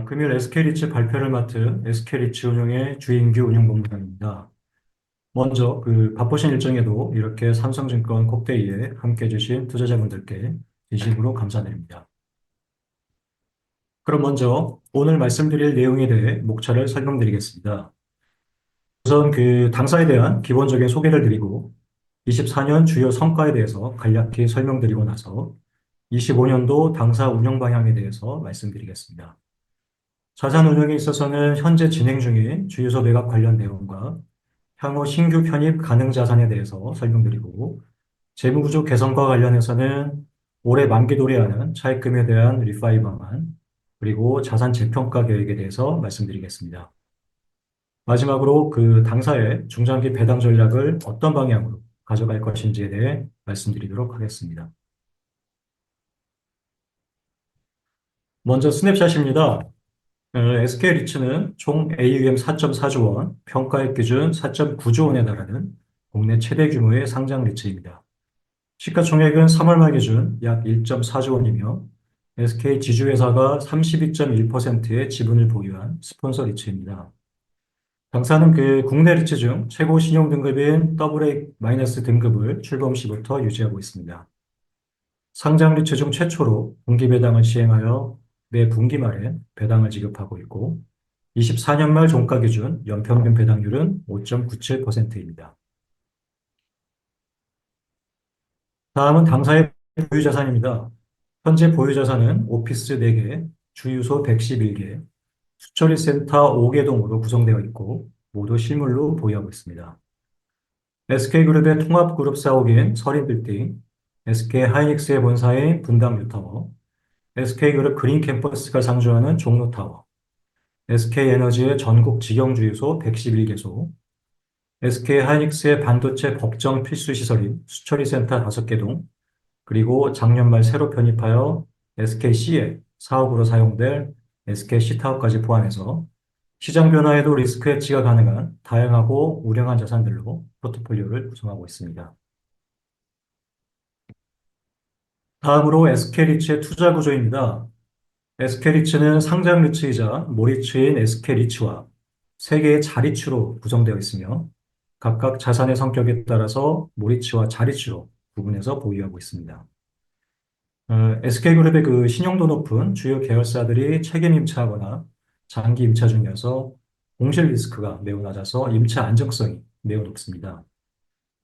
금일 SK리츠 발표를 맡은 SK리츠 운용의 주인규 운용본부장입니다. 먼저 바쁘신 일정에도 이렇게 삼성증권 콕데이에 함께 해주신 투자자분들께 진심으로 감사드립니다. 그럼 먼저 오늘 말씀드릴 내용에 대해 목차를 설명드리겠습니다. 우선 당사에 대한 기본적인 소개를 드리고 24년 주요 성과에 대해서 간략히 설명드리고 나서 25년도 당사 운영 방향에 대해서 말씀드리겠습니다. 자산 운용에 있어서는 현재 진행 중인 주유소 매각 관련 내용과 향후 신규 편입 가능 자산에 대해서 설명드리고, 재무구조 개선과 관련해서는 올해 만기 도래하는 차입금에 대한 리파이 방안, 그리고 자산 재평가 계획에 대해서 말씀드리겠습니다. 마지막으로 당사의 중장기 배당 전략을 어떤 방향으로 가져갈 것인지에 대해 말씀드리도록 하겠습니다. 먼저 스냅샷입니다. SK리츠는 총 AUM 4.4조 원, 평가액 기준 4.9조 원에 달하는 국내 최대 규모의 상장 리츠입니다. 시가총액은 3월 말 기준 약 1.4조 원이며 SK 지주회사가 32.1%의 지분을 보유한 스폰서 리츠입니다. 당사는 국내 리츠 중 최고 신용 등급인 AA- 등급을 출범 시부터 유지하고 있습니다. 상장 리츠 중 최초로 분기 배당을 시행하여 매 분기 말에 배당을 지급하고 있고 24년 말 종가 기준 연평균 배당률은 5.97%입니다. 다음은 당사의 보유 자산입니다. 현재 보유 자산은 오피스 4개, 주유소 111개, 수처리 센터 5개 동으로 구성되어 있고 모두 실물로 보유하고 있습니다. SK그룹의 통합그룹 사옥인 서린빌딩, SK하이닉스의 본사인 분당 뉴타워, SK그룹 그린캠퍼스가 상주하는 종로타워, SK에너지의 전국 직영주유소 111개소, SK하이닉스의 반도체 법정 필수 시설인 수처리센터 5개 동, 그리고 작년 말 새로 편입하여 SKC의 사업으로 사용될 SKC타워까지 포함해서 시장 변화에도 리스크 해지가 가능한 다양하고 우량한 자산들로 포트폴리오를 구성하고 있습니다. 다음으로 SK리츠의 투자 구조입니다. SK리츠는 상장 리츠이자 모리츠인 SK리츠와 세 개의 자리츠로 구성되어 있으며 각각 자산의 성격에 따라서 모리츠와 자리츠로 구분해서 보유하고 있습니다. SK그룹의 신용도 높은 주요 계열사들이 책임 임차하거나 장기 임차 중이어서 공실 리스크가 매우 낮아서 임차 안정성이 매우 높습니다.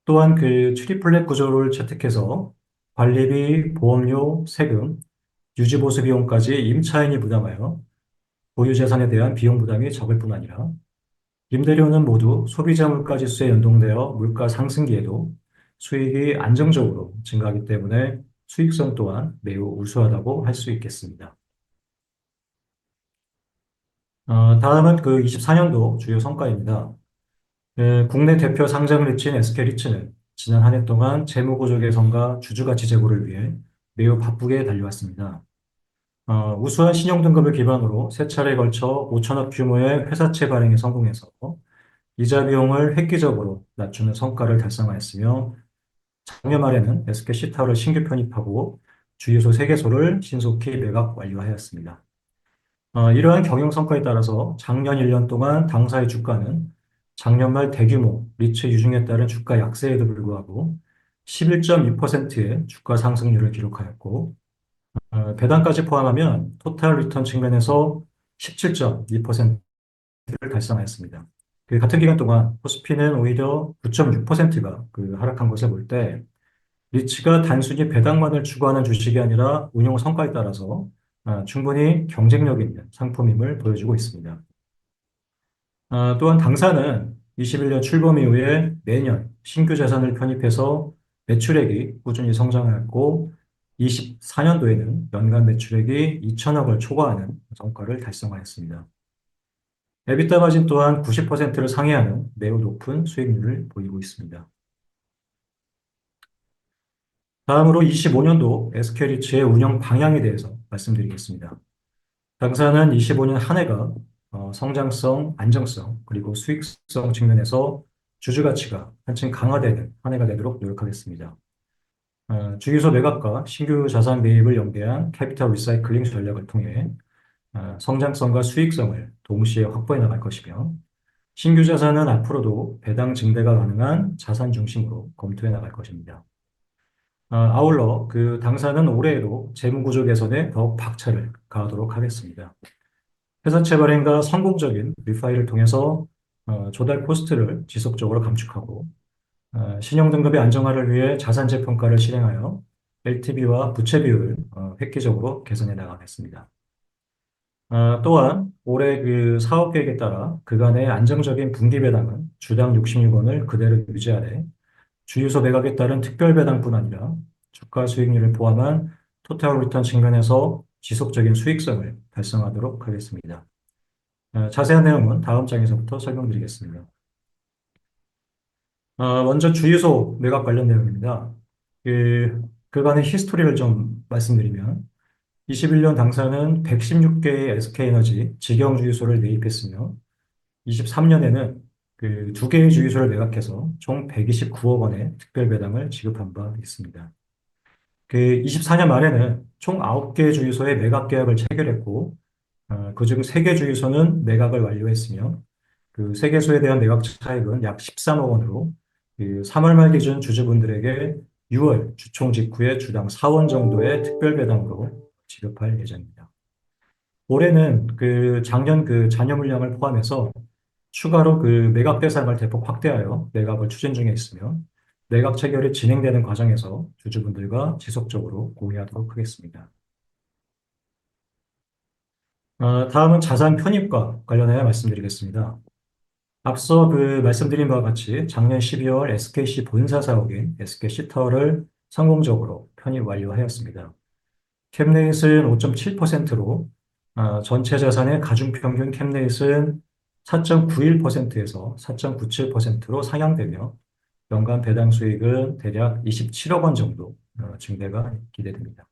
또한 트리플렛 구조를 채택해서 관리비, 보험료, 세금, 유지보수 비용까지 임차인이 부담하여 보유 재산에 대한 비용 부담이 적을 뿐 아니라 임대료는 모두 소비자 물가지수에 연동되어 물가 상승기에도 수익이 안정적으로 증가하기 때문에 수익성 또한 매우 우수하다고 할 수 있겠습니다. 다음은 24년도 주요 성과입니다. 국내 대표 상장 리츠인 SK리츠는 지난 한 해 동안 재무구조 개선과 주주가치 제고를 위해 매우 바쁘게 달려왔습니다. 우수한 신용 등급을 기반으로 세 차례에 걸쳐 5천억 규모의 회사채 발행에 성공해서 이자 비용을 획기적으로 낮추는 성과를 달성하였으며 작년 말에는 SKC타워를 신규 편입하고 주유소 3개소를 신속히 매각 완료하였습니다. 이러한 경영 성과에 따라서 작년 1년 동안 당사의 주가는 작년 말 대규모 리츠 유중에 따른 주가 약세에도 불구하고 11.2%의 주가 상승률을 기록하였고 배당까지 포함하면 토탈 리턴 측면에서 17.2%를 달성하였습니다. 같은 기간 동안 코스피는 오히려 9.6%가 하락한 것을 볼 때 리츠가 단순히 배당만을 추구하는 주식이 아니라 운용 성과에 따라서 충분히 경쟁력 있는 상품임을 보여주고 있습니다. 또한 당사는 21년 출범 이후에 매년 신규 자산을 편입해서 매출액이 꾸준히 성장하였고 24년도에는 연간 매출액이 2천억을 초과하는 성과를 달성하였습니다. 에비타 마진 또한 90%를 상회하는 매우 높은 수익률을 보이고 있습니다. 다음으로 25년도 SK리츠의 운영 방향에 대해서 말씀드리겠습니다. 당사는 25년 한 해가 성장성, 안정성, 그리고 수익성 측면에서 주주 가치가 한층 강화되는 한 해가 되도록 노력하겠습니다. 주유소 매각과 신규 자산 매입을 연계한 캐피탈 리사이클링 전략을 통해 성장성과 수익성을 동시에 확보해 나갈 것이며, 신규 자산은 앞으로도 배당 증대가 가능한 자산 중심으로 검토해 나갈 것입니다. 아울러 그 당사는 올해에도 재무구조 개선에 더욱 박차를 가하도록 하겠습니다. 회사채 발행과 성공적인 리파이를 통해서 조달 코스트를 지속적으로 감축하고 신용 등급의 안정화를 위해 자산재 평가를 실행하여 LTV와 부채 비율을 획기적으로 개선해 나가겠습니다. 또한 올해 그 사업 계획에 따라 그간의 안정적인 분기 배당은 주당 66원을 그대로 유지하되 주유소 매각에 따른 특별 배당뿐 아니라 주가 수익률을 포함한 토탈 리턴 측면에서 지속적인 수익성을 달성하도록 하겠습니다. 자세한 내용은 다음 장에서부터 설명드리겠습니다. 먼저 주유소 매각 관련 내용입니다. 그간의 히스토리를 좀 말씀드리면 21년 당사는 116개의 SK에너지 직영 주유소를 매입했으며 23년에는 그 2개의 주유소를 매각해서 총 129억 원의 특별 배당을 지급한 바 있습니다. 그 24년 말에는 총 9개 주유소의 매각 계약을 체결했고 그중 3개 주유소는 매각을 완료했으며 그 3개소에 대한 매각 차익은 약 13억 원으로 그 3월 말 기준 주주분들에게 6월 주총 직후에 주당 4원 정도의 특별 배당으로 지급할 예정입니다. 올해는 그 작년 그 잔여 물량을 포함해서 추가로 그 매각 대상을 대폭 확대하여 매각을 추진 중에 있으며 매각 체결이 진행되는 과정에서 주주분들과 지속적으로 공유하도록 하겠습니다. 다음은 자산 편입과 관련하여 말씀드리겠습니다. 앞서 그 말씀드린 바와 같이 작년 12월 SKC 본사 사옥인 SKC타워를 성공적으로 편입 완료하였습니다. 캡레이트는 5.7%로 전체 자산의 가중평균 캡레이트는 4.91%에서 4.97%로 상향되며 연간 배당 수익은 대략 27억 원 정도 증대가 기대됩니다.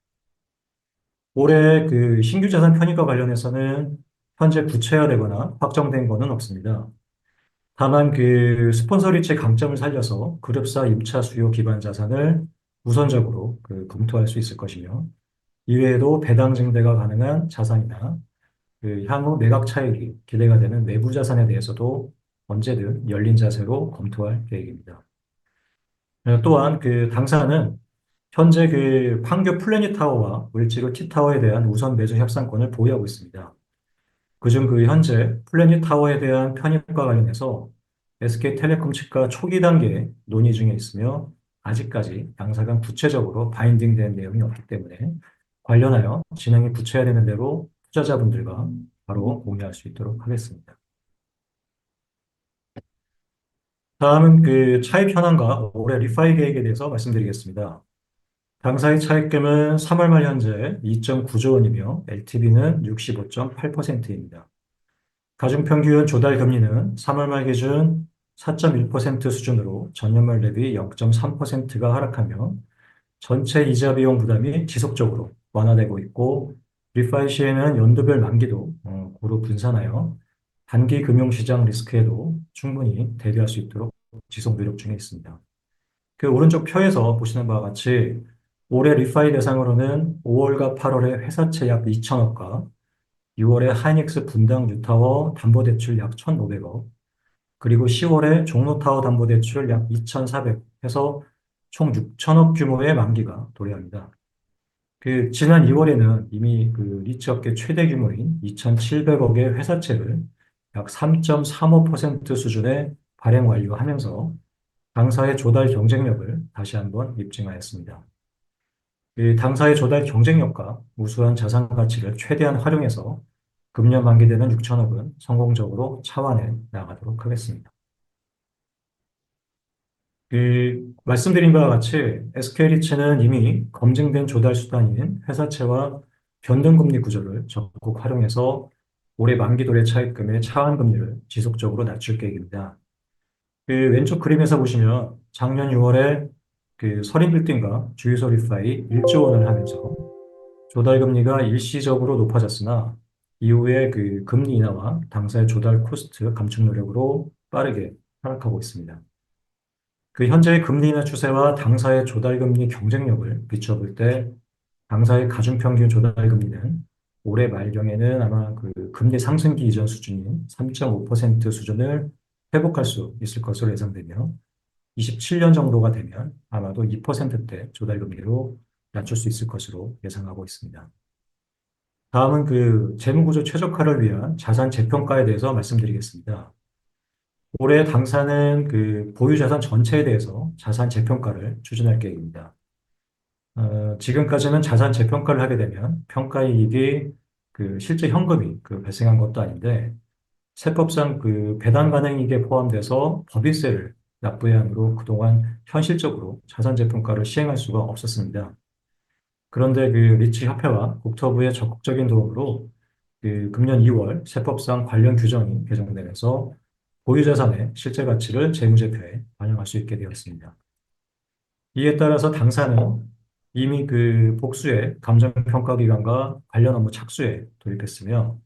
올해 그 신규 자산 편입과 관련해서는 현재 구체화되거나 확정된 것은 없습니다. 다만 그 스폰서 리츠의 강점을 살려서 그룹사 임차 수요 기반 자산을 우선적으로 그 검토할 수 있을 것이며 이외에도 배당 증대가 가능한 자산이나 그 향후 매각 차익이 기대가 되는 외부 자산에 대해서도 언제든 열린 자세로 검토할 계획입니다. 또한 그 당사는 현재 그 판교 플래닛 타워와 을지로 T타워에 대한 우선 매수 협상권을 보유하고 있습니다. 그중 그 현재 플래닛 타워에 대한 편입과 관련해서 SK텔레콤 측과 초기 단계에 논의 중에 있으며 아직까지 양사 간 구체적으로 바인딩된 내용이 없기 때문에 관련하여 진행이 구체화되는 대로 투자자분들과 바로 공유할 수 있도록 하겠습니다. 다음은 그 차입 현황과 올해 리파이 계획에 대해서 말씀드리겠습니다. 당사의 차입금은 3월 말 현재 2.9조 원이며 LTV는 65.8%입니다. 가중평균 조달 금리는 3월 말 기준 4.1% 수준으로 전년 말 대비 0.3%가 하락하며 전체 이자 비용 부담이 지속적으로 완화되고 있고 리파이 시에는 연도별 만기도 고루 분산하여 단기 금융시장 리스크에도 충분히 대비할 수 있도록 지속 노력 중에 있습니다. 그 오른쪽 표에서 보시는 바와 같이 올해 리파이 대상으로는 5월과 8월에 회사채 약 2천억과 6월에 하이닉스 분당 뉴타워 담보대출 약 1,500억, 그리고 10월에 종로타워 담보대출 약 2,400 해서 총 6천억 규모의 만기가 도래합니다. 그 지난 2월에는 이미 그 리츠업계 최대 규모인 2,700억의 회사채를 약 3.35% 수준에 발행 완료하면서 당사의 조달 경쟁력을 다시 한번 입증하였습니다. 이 당사의 조달 경쟁력과 우수한 자산 가치를 최대한 활용해서 금년 만기되는 6천억은 성공적으로 차환해 나가도록 하겠습니다. 말씀드린 바와 같이 SK리츠는 이미 검증된 조달 수단인 회사채와 변동금리 구조를 적극 활용해서 올해 만기 도래 차입금의 차환 금리를 지속적으로 낮출 계획입니다. 왼쪽 그림에서 보시면 작년 6월에 그 서린빌딩과 주유소 리파이 1조 원을 하면서 조달 금리가 일시적으로 높아졌으나 이후에 그 금리 인하와 당사의 조달 코스트 감축 노력으로 빠르게 하락하고 있습니다. 그 현재의 금리 인하 추세와 당사의 조달 금리 경쟁력을 비춰볼 때 당사의 가중평균 조달 금리는 올해 말경에는 아마 그 금리 상승기 이전 수준인 3.5% 수준을 회복할 수 있을 것으로 예상되며 27년 정도가 되면 아마도 2%대 조달금리로 낮출 수 있을 것으로 예상하고 있습니다. 다음은 그 재무구조 최적화를 위한 자산 재평가에 대해서 말씀드리겠습니다. 올해 당사는 그 보유자산 전체에 대해서 자산 재평가를 추진할 계획입니다. 지금까지는 자산 재평가를 하게 되면 평가이익이 그 실제 현금이 그 발생한 것도 아닌데 세법상 그 배당 가능이익에 포함돼서 법인세를 납부해야 하므로 그동안 현실적으로 자산 재평가를 시행할 수가 없었습니다. 그런데 그 리츠 협회와 국토부의 적극적인 도움으로 그 금년 2월 세법상 관련 규정이 개정되면서 보유자산의 실제 가치를 재무제표에 반영할 수 있게 되었습니다. 이에 따라서 당사는 이미 그 복수의 감정평가 기관과 관련 업무 착수에 돌입했으며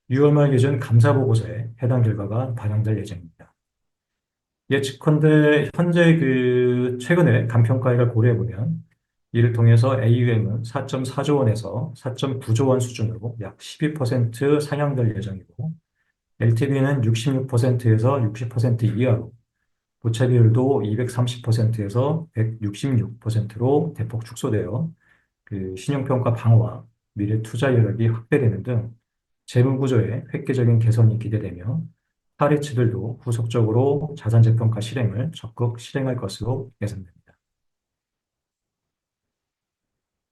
6월 말 기준 감사보고서에 해당 결과가 반영될 예정입니다. 예측컨대 현재 그 최근에 감평가액을 고려해 보면 이를 통해서 AUM은 4.4조 원에서 4.9조 원 수준으로 약 12% 상향될 예정이고 LTV는 66%에서 60% 이하로 부채 비율도 230%에서 166%로 대폭 축소되어 그 신용평가 방어와 미래 투자 여력이 확대되는 등 재무 구조의 획기적인 개선이 기대되며 파리츠들도 후속적으로 자산 재평가 실행을 적극 실행할 것으로 예상됩니다.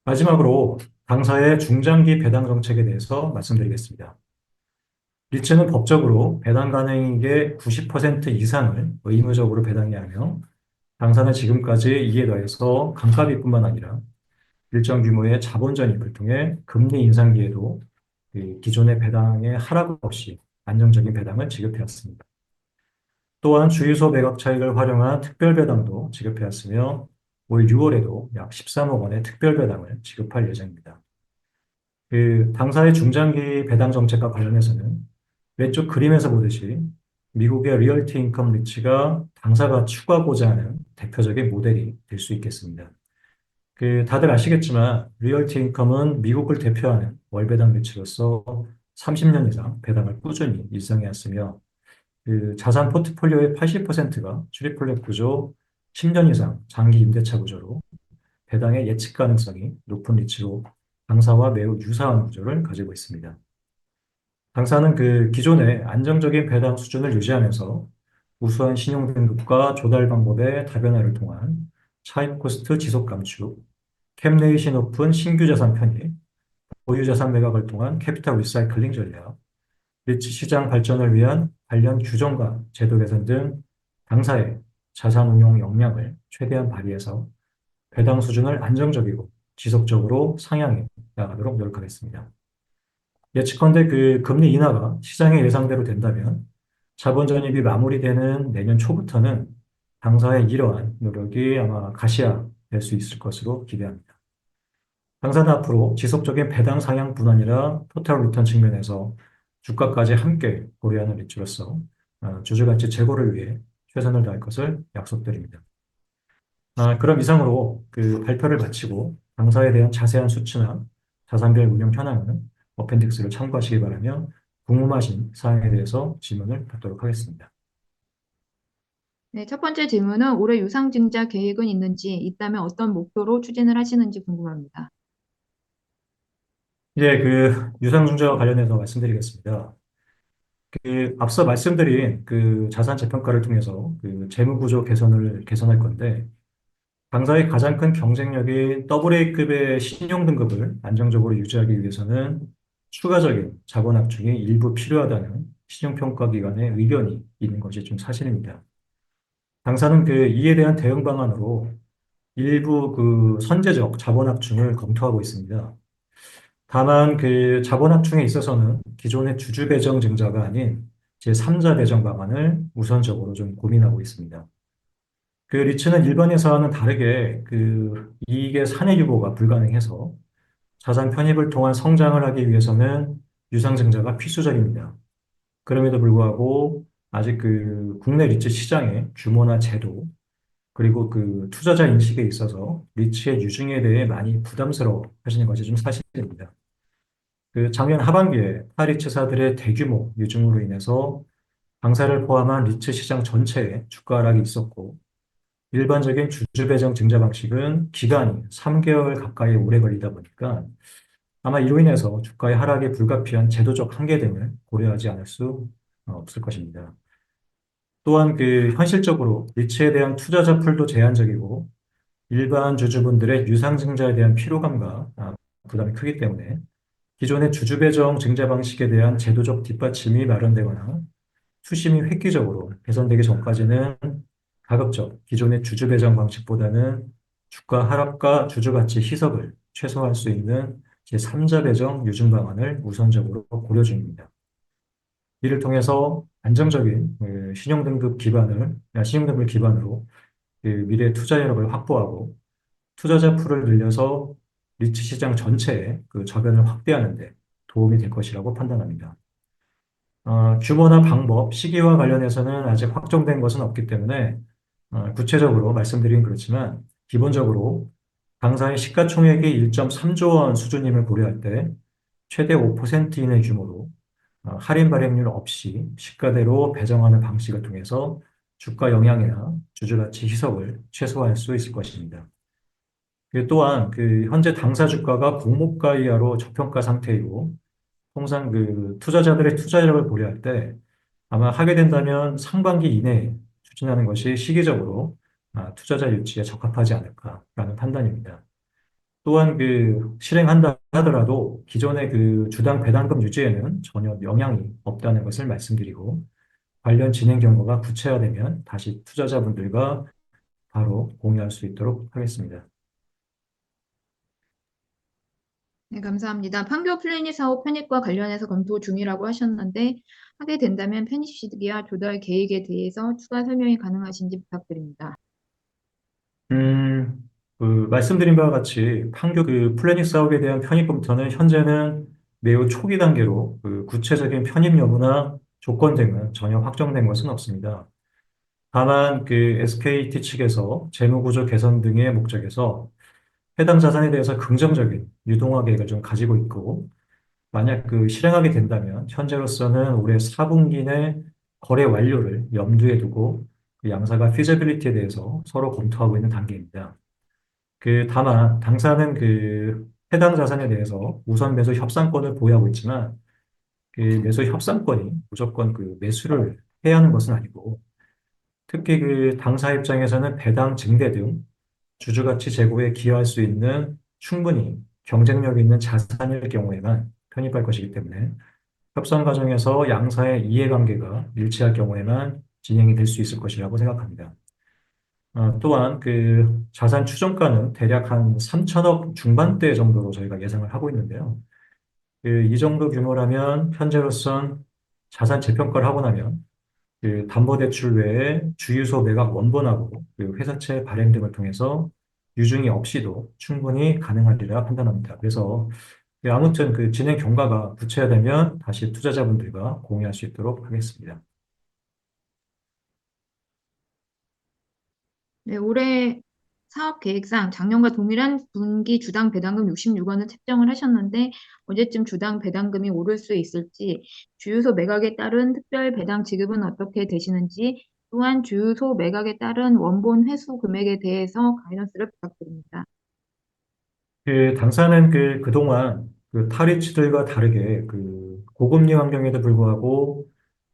마지막으로 당사의 중장기 배당 정책에 대해서 말씀드리겠습니다. 리츠는 법적으로 배당 가능액의 90% 이상을 의무적으로 배당해야 하며 당사는 지금까지 이에 더해서 감가비뿐만 아니라 일정 규모의 자본 전입을 통해 금리 인상기에도 그 기존의 배당의 하락 없이 안정적인 배당을 지급해왔습니다. 또한 주유소 매각 차익을 활용한 특별 배당도 지급해왔으며 올 6월에도 약 13억 원의 특별 배당을 지급할 예정입니다. 그 당사의 중장기 배당 정책과 관련해서는 왼쪽 그림에서 보듯이 미국의 리얼티 인컴 리츠가 당사가 추구하고자 하는 대표적인 모델이 될 수 있겠습니다. 그 다들 아시겠지만 리얼티 인컴은 미국을 대표하는 월배당 매치로서 30년 이상 배당을 꾸준히 일상해 왔으며 그 자산 포트폴리오의 80%가 트리플렛 구조, 10년 이상 장기 임대차 구조로 배당의 예측 가능성이 높은 리츠로 당사와 매우 유사한 구조를 가지고 있습니다. 당사는 그 기존의 안정적인 배당 수준을 유지하면서 우수한 신용 등급과 조달 방법의 다변화를 통한 차입 코스트 지속 감축, 캡레이시 높은 신규 자산 편입, 보유 자산 매각을 통한 캐피탈 리사이클링 전략, 리츠 시장 발전을 위한 관련 규정과 제도 개선 등 당사의 자산 운용 역량을 최대한 발휘해서 배당 수준을 안정적이고 지속적으로 상향해 나가도록 노력하겠습니다. 예측컨대 그 금리 인하가 시장의 예상대로 된다면 자본 전입이 마무리되는 내년 초부터는 당사의 이러한 노력이 아마 가시화될 수 있을 것으로 기대합니다. 당사는 앞으로 지속적인 배당 상향뿐 아니라 토탈 리턴 측면에서 주가까지 함께 고려하는 입주로서 주주가치 제고를 위해 최선을 다할 것을 약속드립니다. 그럼 이상으로 그 발표를 마치고 당사에 대한 자세한 수치나 자산별 운영 현황은 어펜딕스를 참고하시기 바라며 궁금하신 사항에 대해서 질문을 받도록 하겠습니다. 네, 첫 번째 질문은 올해 유상증자 계획은 있는지, 있다면 어떤 목표로 추진을 하시는지 궁금합니다. 이제 그 유상증자와 관련해서 말씀드리겠습니다. 그 앞서 말씀드린 그 자산 재평가를 통해서 그 재무 구조 개선할 건데 당사의 가장 큰 경쟁력인 AA급의 신용 등급을 안정적으로 유지하기 위해서는 추가적인 자본 압축이 일부 필요하다는 신용평가기관의 의견이 있는 것이 좀 사실입니다. 당사는 그 이에 대한 대응 방안으로 일부 그 선제적 자본 압축을 검토하고 있습니다. 다만 그 자본 압축에 있어서는 기존의 주주 배정 증자가 아닌 제3자 배정 방안을 우선적으로 좀 고민하고 있습니다. 그 리츠는 일반 회사와는 다르게 그 이익의 사내 유보가 불가능해서 자산 편입을 통한 성장을 하기 위해서는 유상증자가 필수적입니다. 그럼에도 불구하고 아직 그 국내 리츠 시장의 규모나 제도 그리고 그 투자자 인식에 있어서 리츠의 유증에 대해 많이 부담스러워 하시는 것이 좀 사실입니다. 그 작년 하반기에 파리츠사들의 대규모 유증으로 인해서 당사를 포함한 리츠 시장 전체에 주가 하락이 있었고, 일반적인 주주 배정 증자 방식은 기간이 3개월 가까이 오래 걸리다 보니까 아마 이로 인해서 주가의 하락에 불가피한 제도적 한계 등을 고려하지 않을 수 없을 것입니다. 또한 그 현실적으로 리츠에 대한 투자자 풀도 제한적이고 일반 주주분들의 유상증자에 대한 피로감과 부담이 크기 때문에 기존의 주주 배정 증자 방식에 대한 제도적 뒷받침이 마련되거나 수심이 획기적으로 개선되기 전까지는 가급적 기존의 주주 배정 방식보다는 주가 하락과 주주 가치 희석을 최소화할 수 있는 제3자 배정 유증 방안을 우선적으로 고려 중입니다. 이를 통해서 안정적인 신용등급 기반으로 그 미래 투자 여력을 확보하고 투자자 풀을 늘려서 리츠 시장 전체의 그 저변을 확대하는 데 도움이 될 것이라고 판단합니다. 규모나 방법, 시기와 관련해서는 아직 확정된 것은 없기 때문에 구체적으로 말씀드리긴 그렇지만 기본적으로 당사의 시가총액이 1.3조 원 수준임을 고려할 때 최대 5% 이내 규모로 할인 발행률 없이 시가대로 배정하는 방식을 통해서 주가 영향이나 주주가치 희석을 최소화할 수 있을 것입니다. 또한 그 현재 당사 주가가 공모가 이하로 저평가 상태이고 통상 그 투자자들의 투자력을 고려할 때 아마 하게 된다면 상반기 이내에 추진하는 것이 시기적으로 투자자 유치에 적합하지 않을까라는 판단입니다. 또한 그 실행한다 하더라도 기존의 그 주당 배당금 유지에는 전혀 영향이 없다는 것을 말씀드리고 관련 진행 경과가 구체화되면 다시 투자자분들과 바로 공유할 수 있도록 하겠습니다. 네, 감사합니다. 판교 플래닛 사업 편입과 관련해서 검토 중이라고 하셨는데 하게 된다면 편입 시기와 조달 계획에 대해서 추가 설명이 가능하신지 부탁드립니다. 음, 그 말씀드린 바와 같이 판교 그 플래닛 사업에 대한 편입 검토는 현재는 매우 초기 단계로 그 구체적인 편입 여부나 조건 등은 전혀 확정된 것은 없습니다. 다만 그 SKT 측에서 재무구조 개선 등의 목적에서 해당 자산에 대해서 긍정적인 유동화 계획을 좀 가지고 있고 만약 그 실행하게 된다면 현재로서는 올해 4분기 내 거래 완료를 염두에 두고 그 양사가 피저빌리티에 대해서 서로 검토하고 있는 단계입니다. 그 다만 당사는 그 해당 자산에 대해서 우선 매수 협상권을 보유하고 있지만 그 매수 협상권이 무조건 그 매수를 해야 하는 것은 아니고 특히 그 당사 입장에서는 배당 증대 등 주주가치 제고에 기여할 수 있는 충분히 경쟁력 있는 자산일 경우에만 편입할 것이기 때문에 협상 과정에서 양사의 이해관계가 일치할 경우에만 진행이 될 수 있을 것이라고 생각합니다. 또한 그 자산 추정가는 대략 한 3천억 중반대 정도로 저희가 예상을 하고 있는데요. 이 정도 규모라면 현재로선 자산 재평가를 하고 나면 그 담보대출 외에 주유소 매각 원본하고 그 회사채 발행 등을 통해서 유증이 없이도 충분히 가능하리라 판단합니다. 그래서 아무튼 그 진행 경과가 구체화되면 다시 투자자분들과 공유할 수 있도록 하겠습니다. 네, 올해 사업 계획상 작년과 동일한 분기 주당 배당금 66원을 책정을 하셨는데 언제쯤 주당 배당금이 오를 수 있을지, 주유소 매각에 따른 특별 배당 지급은 어떻게 되시는지, 또한 주유소 매각에 따른 원본 회수 금액에 대해서 가이던스를 부탁드립니다. 그 당사는 그동안 그 타리츠들과 다르게 그 고금리 환경에도 불구하고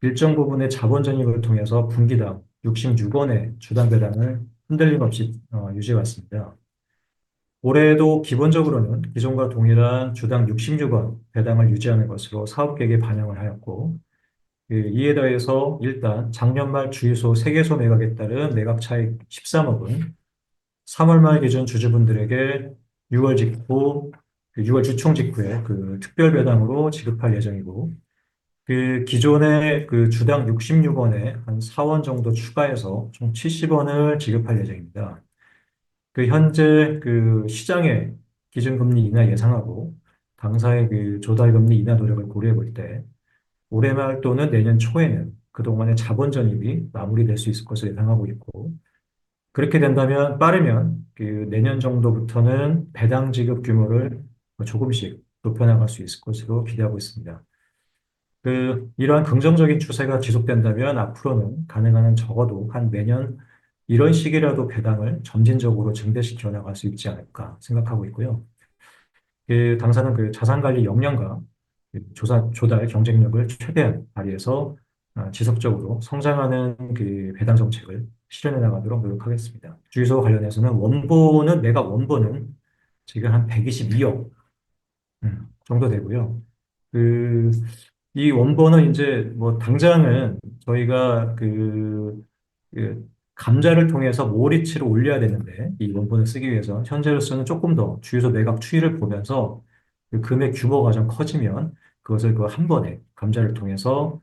일정 부분의 자본 전입을 통해서 분기당 66원의 주당 배당을 흔들림 없이 유지해 왔습니다. 올해도 기본적으로는 기존과 동일한 주당 66원 배당을 유지하는 것으로 사업 계획에 반영을 하였고, 이에 더해서 일단 작년 말 주유소 3개소 매각에 따른 매각 차익 13억은 3월 말 기준 주주분들에게 6월 직후, 6월 주총 직후에 그 특별 배당으로 지급할 예정이고, 그 기존의 그 주당 66원에 한 4원 정도 추가해서 총 70원을 지급할 예정입니다. 그 현재 그 시장의 기준금리 인하 예상하고 당사의 그 조달금리 인하 노력을 고려해 볼 때 올해 말 또는 내년 초에는 그동안의 자본 전입이 마무리될 수 있을 것을 예상하고 있고 그렇게 된다면 빠르면 그 내년 정도부터는 배당 지급 규모를 조금씩 높여나갈 수 있을 것으로 기대하고 있습니다. 이러한 긍정적인 추세가 지속된다면 앞으로는 가능한 한 적어도 한 매년 이런 식이라도 배당을 점진적으로 증대시켜 나갈 수 있지 않을까 생각하고 있고요. 당사는 자산관리 역량과 조달 경쟁력을 최대한 발휘해서 지속적으로 성장하는 배당 정책을 실현해 나가도록 노력하겠습니다. 주유소 관련해서는 매각 원본은 지금 한 122억 정도 되고요. 그, 이 원본은 이제 뭐 당장은 저희가 감자를 통해서 모리치를 올려야 되는데 이 원본을 쓰기 위해서 현재로서는 조금 더 주유소 매각 추이를 보면서 금액 규모가 좀 커지면 그것을 한 번에 감자를 통해서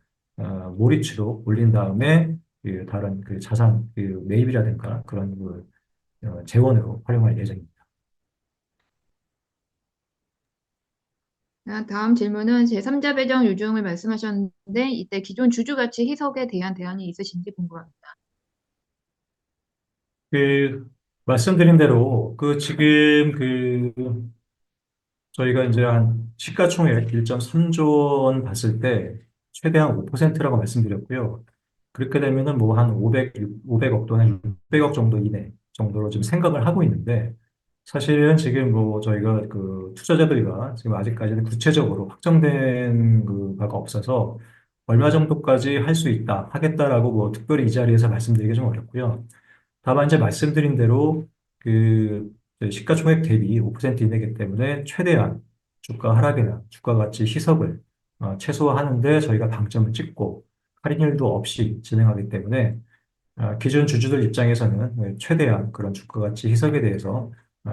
모리치로 올린 다음에 다른 자산 매입이라든가 그런 재원으로 활용할 예정입니다. 다음 질문은 제3자 배정 유증을 말씀하셨는데 이때 기존 주주 가치 희석에 대한 대안이 있으신지 궁금합니다. 그 말씀드린 대로 지금 저희가 이제 한 시가총액 1.3조 원 봤을 때 최대한 5%라고 말씀드렸고요. 그렇게 되면은 뭐 한 500억 또는 한 600억 정도 이내 정도로 지금 생각을 하고 있는데 사실은 지금 뭐 저희가 투자자들과 지금 아직까지는 구체적으로 확정된 바가 없어서 얼마 정도까지 할 수 있다, 하겠다라고 뭐 특별히 이 자리에서 말씀드리기 좀 어렵고요. 다만 이제 말씀드린 대로 그 시가총액 대비 5% 이내이기 때문에 최대한 주가 하락이나 주가 가치 희석을 최소화하는데 저희가 방점을 찍고 할인율도 없이 진행하기 때문에 기존 주주들 입장에서는 최대한 그런 주가 가치 희석에 대해서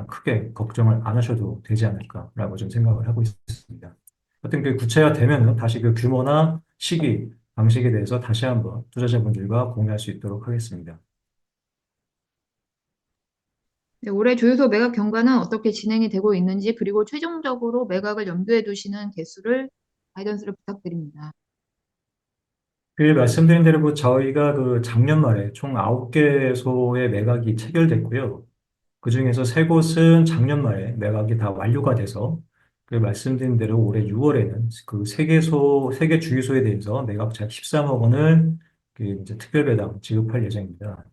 크게 걱정을 안 하셔도 되지 않을까라고 좀 생각을 하고 있습니다. 하여튼 구체화되면은 다시 규모나 시기, 방식에 대해서 다시 한번 투자자분들과 공유할 수 있도록 하겠습니다. 네, 올해 주유소 매각 경과는 어떻게 진행이 되고 있는지 그리고 최종적으로 매각을 염두에 두시는 개수를 가이던스를 부탁드립니다. 말씀드린 대로 저희가 작년 말에 총 9개소의 매각이 체결됐고요. 그중에서 3곳은 작년 말에 매각이 다 완료가 돼서 말씀드린 대로 올해 6월에는 세 개 주유소에 대해서 매각자 13억 원을 이제 특별 배당 지급할 예정입니다.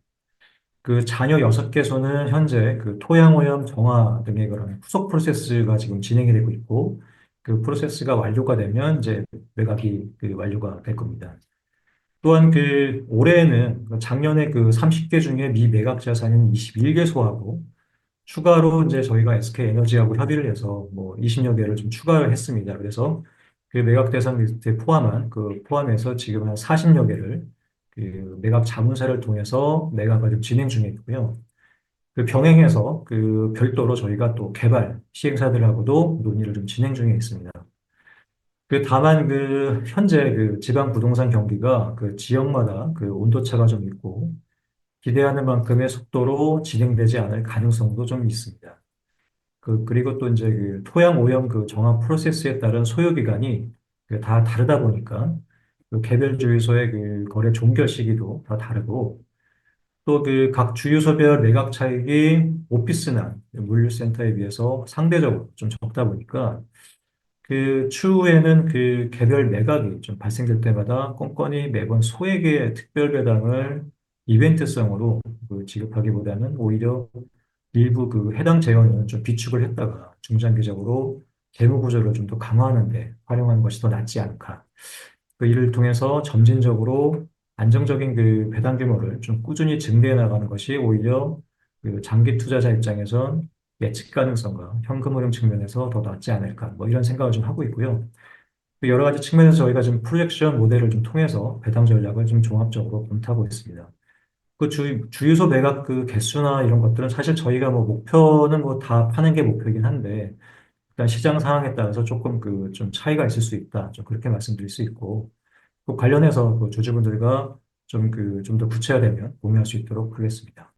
잔여 6개소는 현재 토양오염 정화 등의 그런 후속 프로세스가 지금 진행이 되고 있고 그 프로세스가 완료가 되면 이제 매각이 완료가 될 겁니다. 또한 올해에는 작년에 30개 중에 미매각 자산인 21개소하고 추가로 이제 저희가 SK 에너지하고 협의를 해서 뭐 20여 개를 좀 추가를 했습니다. 그래서 매각 대상 리스트에 포함해서 지금 한 40여 개를 매각 자문사를 통해서 매각을 좀 진행 중에 있고요. 병행해서 별도로 저희가 또 개발 시행사들하고도 논의를 좀 진행 중에 있습니다. 다만 현재 지방 부동산 경기가 지역마다 온도차가 좀 있고 기대하는 만큼의 속도로 진행되지 않을 가능성도 좀 있습니다. 그리고 또 이제 토양 오염 정화 프로세스에 따른 소요 기간이 다 다르다 보니까 개별 주유소의 거래 종결 시기도 다 다르고 또 각 주유소별 매각 차익이 오피스나 물류센터에 비해서 상대적으로 좀 적다 보니까 추후에는 개별 매각이 좀 발생될 때마다 꼼꼼히 매번 소액의 특별 배당을 이벤트성으로 지급하기보다는 오히려 일부 해당 재원은 좀 비축을 했다가 중장기적으로 재무 구조를 좀 더 강화하는 데 활용하는 것이 더 낫지 않을까. 이를 통해서 점진적으로 안정적인 배당 규모를 좀 꾸준히 증대해 나가는 것이 오히려 장기 투자자 입장에선 예측 가능성과 현금 흐름 측면에서 더 낫지 않을까. 뭐 이런 생각을 좀 하고 있고요. 여러 가지 측면에서 저희가 지금 프로젝션 모델을 좀 통해서 배당 전략을 좀 종합적으로 검토하고 있습니다. 주유소 매각 개수나 이런 것들은 사실 저희가 뭐 목표는 뭐 다 파는 게 목표이긴 한데, 일단 시장 상황에 따라서 조금 좀 차이가 있을 수 있다. 좀 그렇게 말씀드릴 수 있고, 관련해서 주주분들과 좀 더 구체화되면 공유할 수 있도록 하겠습니다.